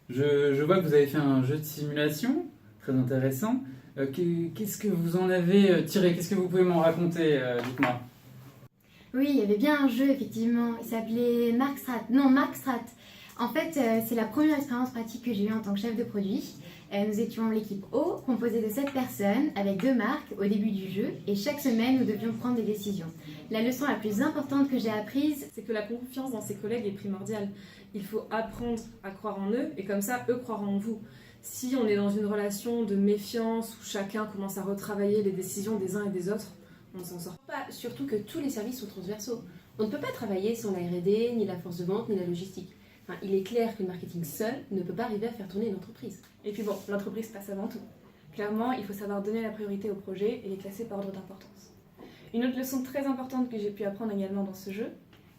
Je vois que vous avez fait un jeu de simulation, très intéressant. Qu'est-ce que vous en avez tiré? Qu'est-ce que vous pouvez m'en raconter? Dites-moi. Oui, il y avait bien un jeu, effectivement. Il s'appelait Mark Strat. Non, Mark Strat. En fait, c'est la première expérience pratique que j'ai eue en tant que chef de produit. Nous étions l'équipe O, composée de 7 personnes, avec 2 marques au début du jeu, et chaque semaine, nous devions prendre des décisions. La leçon la plus importante que j'ai apprise, C'est que la confiance dans ses collègues est primordiale. Il faut apprendre à croire en eux et comme ça, eux croiront en vous. Si on est dans une relation de méfiance où chacun commence à retravailler les décisions des uns et des autres, on ne s'en sort pas. Surtout que tous les services sont transversaux. On ne peut pas travailler sans la R&D, ni la force de vente, ni la logistique. Enfin, il est clair que le marketing seul ne peut pas arriver à faire tourner une entreprise. Et puis bon, l'entreprise passe avant tout. Clairement, il faut savoir donner la priorité aux projets et les classer par ordre d'importance. Une autre leçon très importante que j'ai pu apprendre également dans ce jeu,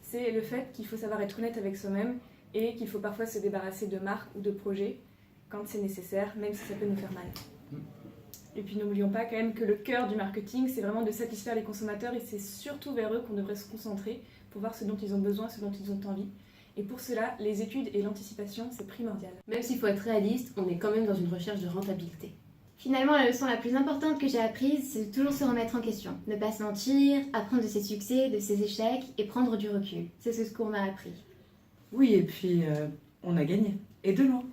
c'est le fait qu'il faut savoir être honnête avec soi-même et qu'il faut parfois se débarrasser de marques ou de projets quand c'est nécessaire, même si ça peut nous faire mal. Et puis n'oublions pas quand même que le cœur du marketing, c'est vraiment de satisfaire les consommateurs et c'est surtout vers eux qu'on devrait se concentrer pour voir ce dont ils ont besoin, ce dont ils ont envie. Et pour cela, les études et l'anticipation, c'est primordial. Même s'il faut être réaliste, on est quand même dans une recherche de rentabilité. finalement, la leçon la plus importante que j'ai apprise, c'est de toujours se remettre en question. Ne pas se mentir, apprendre de ses succès, de ses échecs, et prendre du recul. C'est ce qu'on m'a appris. Oui, et puis on a gagné. Et de loin.